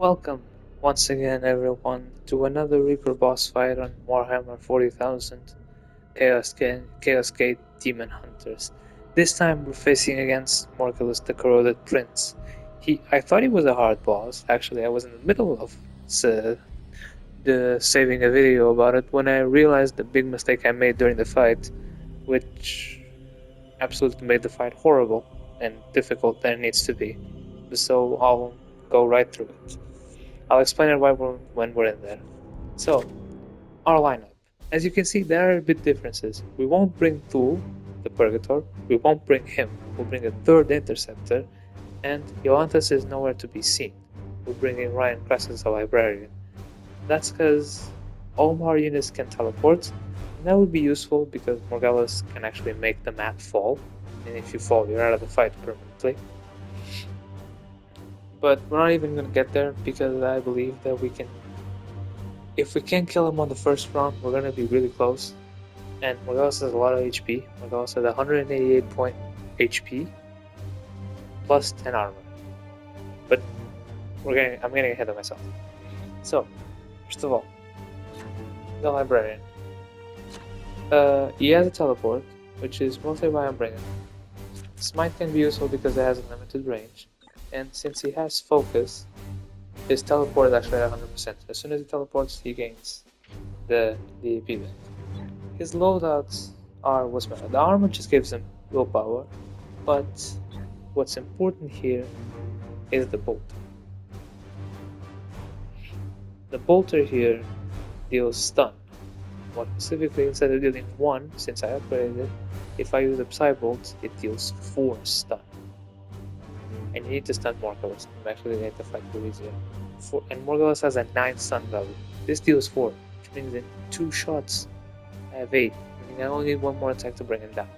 Welcome once again, everyone, to another Reaper boss fight on Warhammer 40,000 Chaosgate Daemonhunters. This time we're facing against Morgellus the Corroded Prince. I thought he was a hard boss. Actually, I was in the middle of uh, saving a video about it when I realized the big mistake I made during the fight, which absolutely made the fight horrible and difficult than it needs to be. So I'll go right through it. I'll explain it when we're in there. So, our lineup. As you can see, there are a bit differences. We won't bring Thule, the Purgator. We won't bring him. We'll bring a third Interceptor, and Ioanthus is nowhere to be seen. We'll bring in Ryan Cress as a Librarian. That's because all our units can teleport, and that would be useful because Morgellus can actually make the map fall, and if you fall, you're out of the fight permanently. But we're not even going to get there because I believe that if we can kill him on the first round, we're gonna be really close. And Morgellus has a lot of HP. Morgellus has 188 point HP plus 10 armor. But I'm getting ahead of myself. So, first of all, the Librarian. He has a teleport, which is mostly why I'm bringing him. Smite can be useful because it has a limited range, and since he has focus, his teleport is actually at 100%. As soon as he teleports, he gains the AP back. His loadouts are what's better. The armor just gives him willpower, but what's important here is the bolter. The bolter here deals stun. More specifically, instead of dealing 1, since I upgraded it, if I use a Psybolt, it deals 4 stun. And you need to stun Morgellus. I'm actually going to fight for easier. And Morgellus has a 9 stun value. This deals 4, which means in 2 shots I have 8. I only need one more attack to bring him down.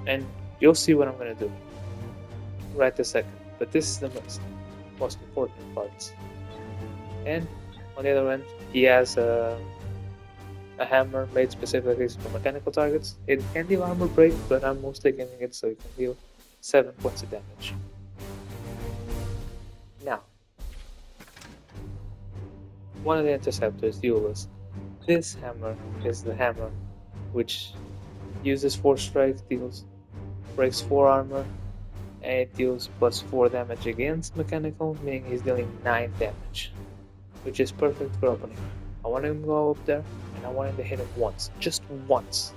And you'll see what I'm going to do right this second. But this is the most important part. And on the other end, he has a hammer made specifically for mechanical targets. It can deal armor break, but I'm mostly giving it so it can deal 7 points of damage. Now, one of the interceptors, Duelist. This hammer is the hammer which uses 4 strike, breaks 4 armor, and it deals plus 4 damage against mechanical, meaning he's dealing 9 damage, which is perfect for opening. I want him to go up there, and I want him to hit him once, just once.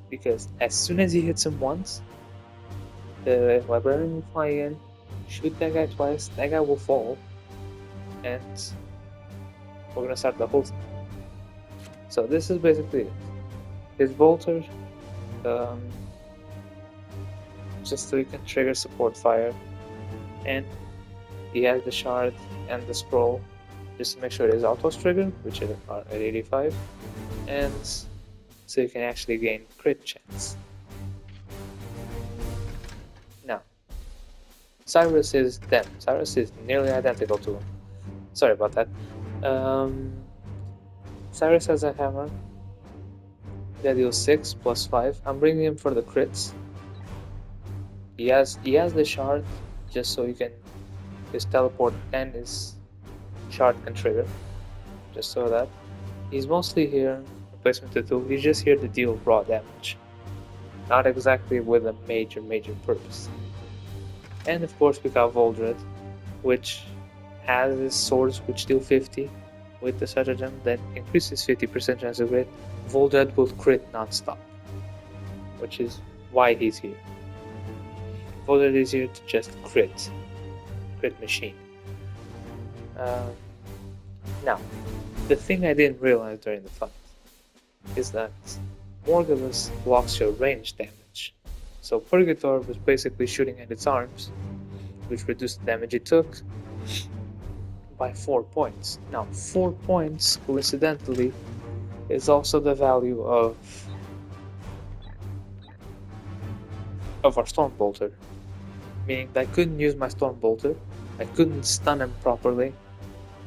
Because as soon as he hits him once, the Librarian will fly in, shoot that guy twice, that guy will fall, and we're gonna start the whole thing. So this is basically it. His bolter, just so you can trigger support fire, and he has the shard and the scroll just to make sure it is auto triggered, which are at 85, and so you can actually gain crit chance. Now, Cyrus is them. Cyrus is nearly identical to him. Sorry about that. Cyrus has a hammer that deals 6 plus 5. I'm bringing him for the crits. He has the shard just so his teleport and his shard can trigger. Just so that he's mostly here replacement to 2. He's just here to deal raw damage, not exactly with a major purpose. And of course we got Voldred, which has his swords which deal 50 with the stratagem that increases 50% chance of crit. Voldred will crit non-stop, which is why he's here. Voldred is here to just crit machine. Now, the thing I didn't realize during the fight is that Morgellus blocks your range damage. So Purgator was basically shooting at its arms, which reduced the damage it took by 4 points. Now, 4 points, coincidentally, is also the value of our Storm Bolter. Meaning that I couldn't use my Storm Bolter, I couldn't stun him properly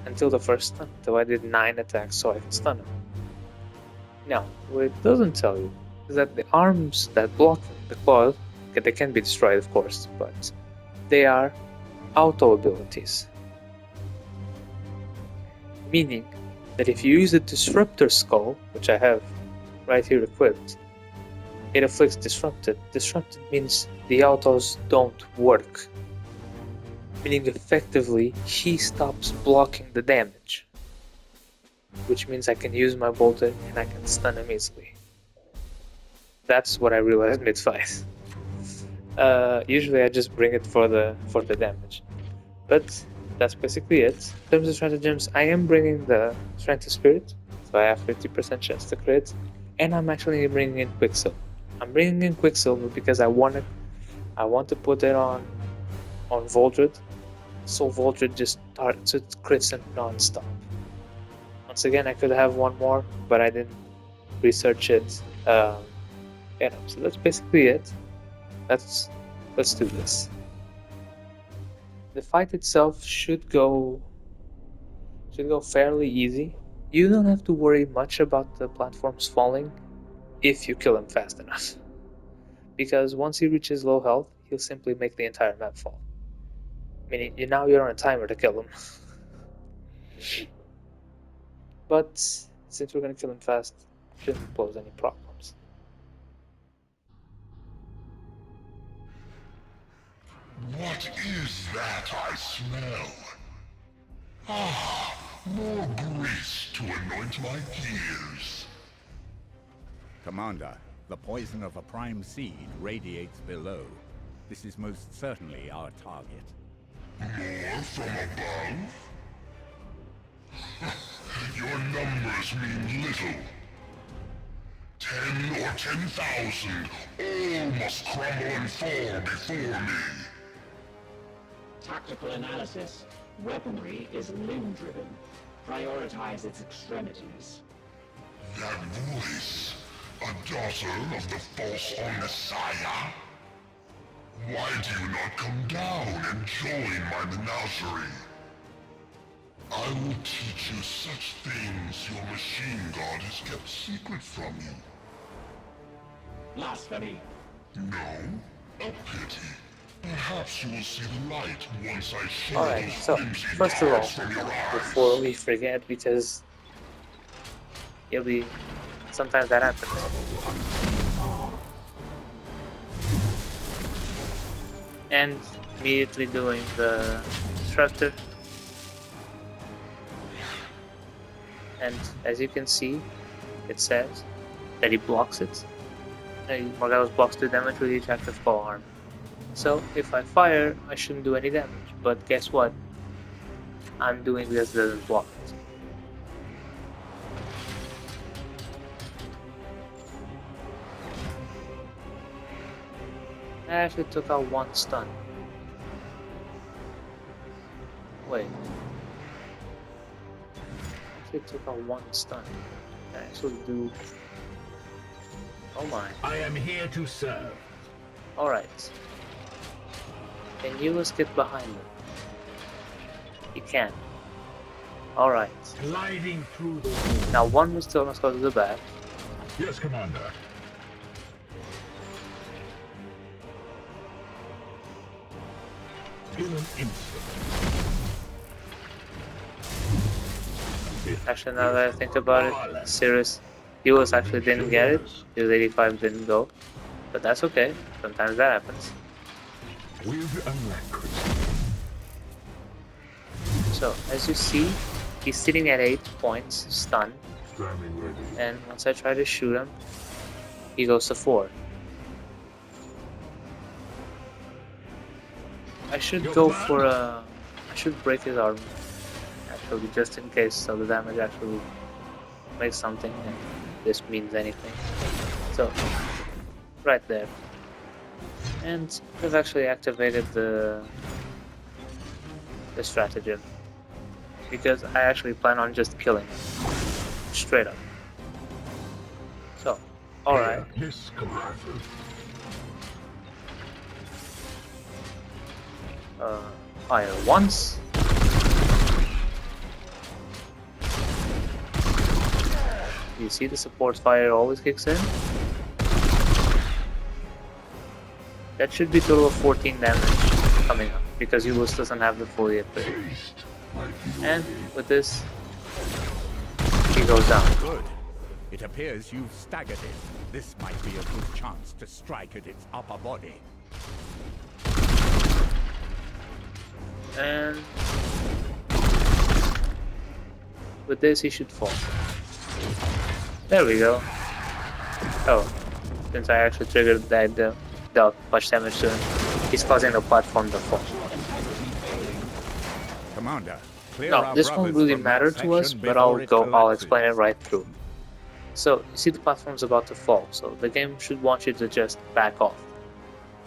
until the first stun, until I did 9 attacks so I could stun him. Now, what it doesn't tell you is that the arms that block the claws, they can be destroyed of course, but they are auto abilities. Meaning that if you use the Disruptor Skull, which I have right here equipped, it afflicts Disrupted. Disrupted means the autos don't work. Meaning effectively, he stops blocking the damage. Which means I can use my bolter and I can stun him easily. That's what I realized mid-fight. Usually I just bring it for the damage. But that's basically it. In terms of stratagems, I am bringing the Strength of Spirit, so I have 50% chance to crit, and I'm actually bringing in Quicksilver. I'm bringing in Quicksilver because I want to put it on Voldred, so Voldred just starts it crits him non-stop. Once again, I could have one more, but I didn't research it. So that's basically it. Let's do this. The fight itself should go fairly easy. You don't have to worry much about the platforms falling if you kill him fast enough. Because once he reaches low health, he'll simply make the entire map fall. Meaning now you're on a timer to kill him. But since we're gonna kill him fast, shouldn't pose any problems. What is that I smell? Ah, more grease to anoint my gears. Commander, the poison of a prime seed radiates below. This is most certainly our target. More from above? Your numbers mean little. 10 or 10,000, all must crumble and fall before me. Tactical analysis. Weaponry is limb-driven. Prioritize its extremities. That voice, a daughter of the false Messiah? Why do you not come down and join my menagerie? I will teach you such things your machine god has kept secret from you. Blasphemy! No? A pity. Perhaps you will see the light once I show Alright, those so flimsy first of bars all, from your eyes. before we forget, because sometimes that happens. And immediately doing the Disruptor. And as you can see, it says that he blocks it. Morgellus blocks 2 damage with each active claw arm. So if I fire, I shouldn't do any damage. But guess what? I'm doing this doesn't block it. I actually took out 1 stun. Wait. I actually took out 1 stun. I actually do. Oh my. I am here to serve. Alright. Can you get behind me? You can. Alright. Gliding through the... Now one will still must go to the back. Yes, Commander. In an instant. Actually, now that I think about it, Sirius, he actually didn't get it. His 85 didn't go. But that's okay. Sometimes that happens. With alacrity. So, as you see, he's sitting at 8 points, stunned. Standing ready. And once I try to shoot him, he goes to 4. I should go for a... I should break his arm. Actually, just in case, so the damage actually makes something and this means anything. So, right there. And we've actually activated the stratagem. Because I actually plan on just killing him. Straight up. So, alright. Yes, Commander. Fire once. You see the support fire always kicks in? That should be a total of 14 damage coming up. because Ulus doesn't have the fully equipped. Taste my And fury. with this, he goes down. Good. It appears you've staggered it. This might be a good chance to strike at its upper body. And with this, he should fall. There we go. Oh, since I actually triggered that, dealt much damage to him, he's causing the platform to fall. Commander, clear No, our this won't brothers really from that matter to us, section but I'll before it I'll explain it collapses. right through. So, you see the platform's about to fall, so the game should want you to just back off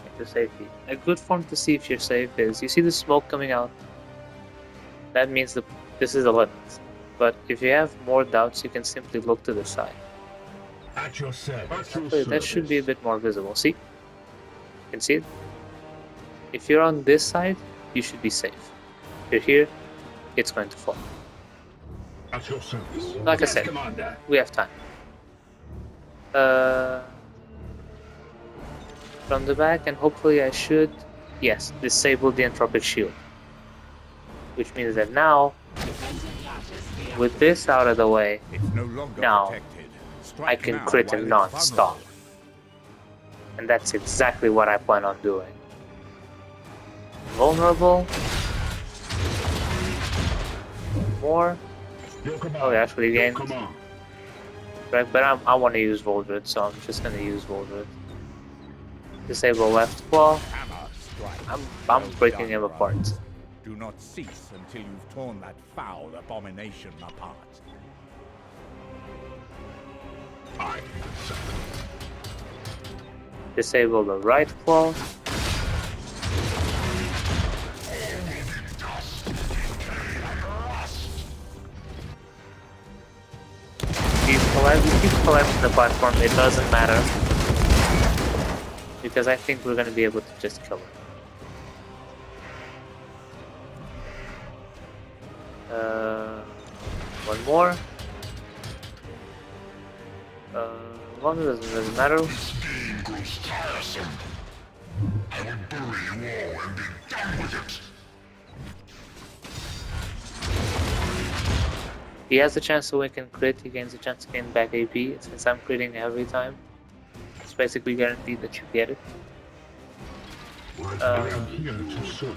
into safety. A good form to see if you're safe is, you see the smoke coming out, that means this is a limit. But if you have more doubts, you can simply look to the side. At your service. At your Actually, that should be a service. bit more visible. See? You can see it? If you're on this side, you should be safe. If you're here, it's going to fall. At your service. Like I Yes, said, Commander. we have time. From the back, and hopefully I should, yes, disable the entropic shield. Which means that now, with this out of the way, It's no longer Now, protected. I Strike can now crit while and it's not stop. vulnerable. And that's exactly what I plan on doing. Vulnerable. More. Your command. Oh, we actually Your gained. command. Right, but I want to use Voldred, so I'm just gonna use Voldred. Disable left claw. Hammer strike. I'm Well breaking done, him apart. brothers. Do not cease until you've torn that foul abomination apart. I accept. Disable the right claw. We keep collapsing the platform, it doesn't matter. Because I think we're gonna be able to just kill him. One more. One doesn't matter. This game grows tiresome. I will bury you all and be done with it. He has a chance to win and crit, he gains a chance to gain back AP. Since I'm critting every time, it's basically guaranteed that you get it. I am here to serve.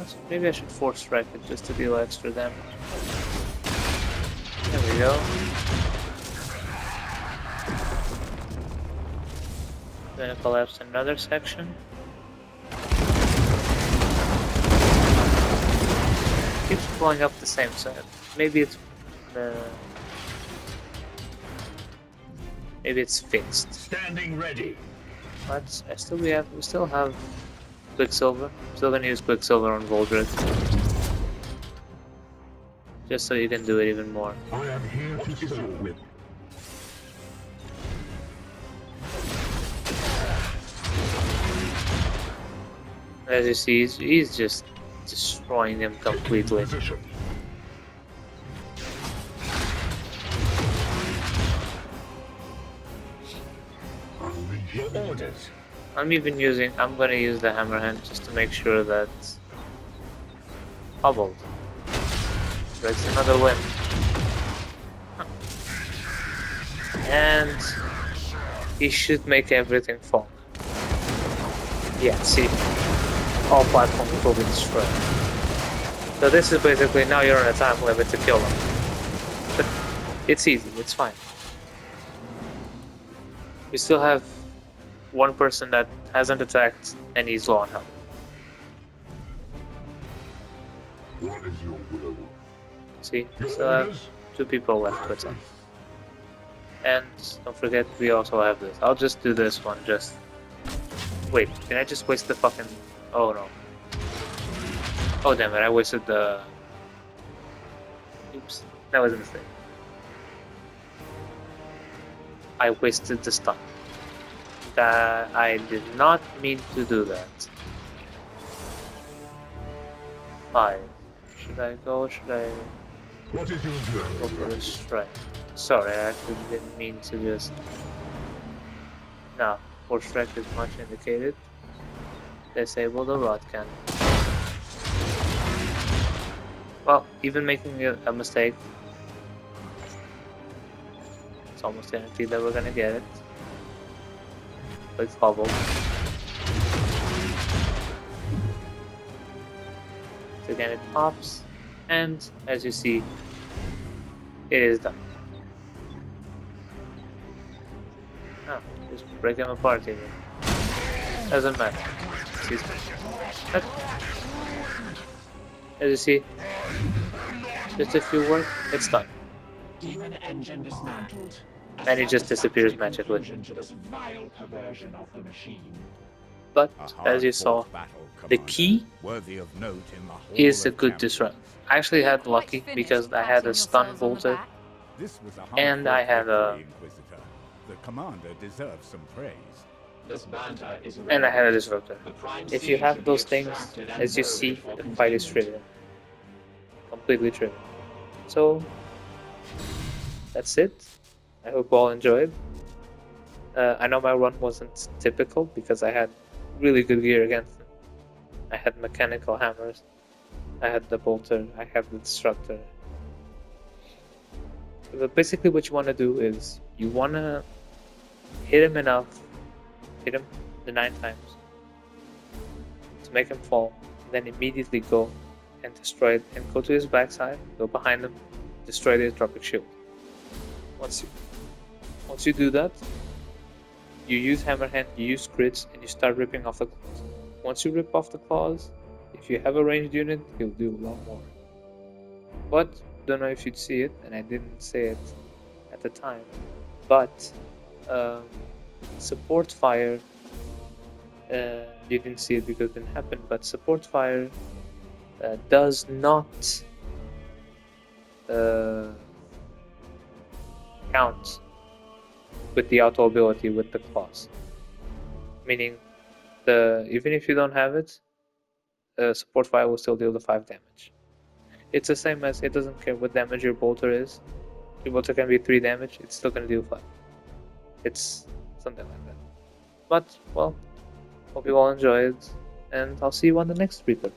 So maybe I should force strike it just to deal extra damage. There we go. Gonna collapse another section. Keeps blowing up the same side. Maybe it's maybe it's fixed. Standing ready. But we still have Quicksilver. Still gonna use Quicksilver on Voldred. Just so you can do it even more. I am here to serve. With. As you see, he's just destroying them completely. Position. Unleash your orders. I'm gonna use the Hammerhand just to make sure that hobbled. That's another win. And he should make everything fall. Yeah, see? All platforms will be destroyed. So this is basically, now you're on a time limit to kill him. But it's easy, it's fine. We still have one person that hasn't attacked and he's low on health. What is your will? See? Your Still have orders? 2 people left to attack. And don't forget, we also have this. I'll just do this one, just... Wait, did I just waste the fucking... Oh no. Oh damn it, I wasted the... Oops, that was a mistake. I wasted the stun. That I did not mean to do that. 5. Should I go? Should I What is your go for will? the strike? Sorry, I actually didn't mean to just... No, for strike is much indicated. Disable the rod cannon. Well, even making a mistake, it's almost guaranteed that we're gonna get it. Click bubble. So again, it pops, and as you see, it is done. Oh, just break them apart even. Doesn't matter. Excuse me. But, as you see, just a few work, it's done. Demon engine dismantled. And it just disappears Satisfactory magically. conclusion to this vile perversion of the machine. But A as you saw, hard-fought battle, the Commander, key worthy of note in the Hall is a of good Champions. disrupt. I actually had lucky because I had a stun bolter This was a and I hard-fought had a victory, Inquisitor. The commander deserves some praise. This banter is and I had a irrelevant. disruptor. The prime If you seed have should be those things, extracted and as you loaded see, for the fight is containment. trivial. Completely trivial. So, that's it. I hope you all enjoyed. I know my run wasn't typical because I had really good gear against them. I had mechanical hammers, I had the bolter, I had the disruptor. But basically what you want to do is, you want to hit him enough, hit him the 9 times, to make him fall, and then immediately go and destroy it, and go to his backside, go behind him, destroy the tropic shield. Once you do that, you use hammerhand, you use crits, and you start ripping off the claws. Once you rip off the claws, if you have a ranged unit, he'll do a lot more. But don't know if you'd see it, and I didn't say it at the time, but support fire, you didn't see it because it didn't happen, but support fire does not count with the auto ability with the claws. Meaning, even if you don't have it, support fire will still deal the 5 damage. It's the same as, it doesn't care what damage your bolter is. Your bolter can be 3 damage, it's still gonna deal 5. It's something like that. But, well, hope you all enjoyed, and I'll see you on the next Reaper.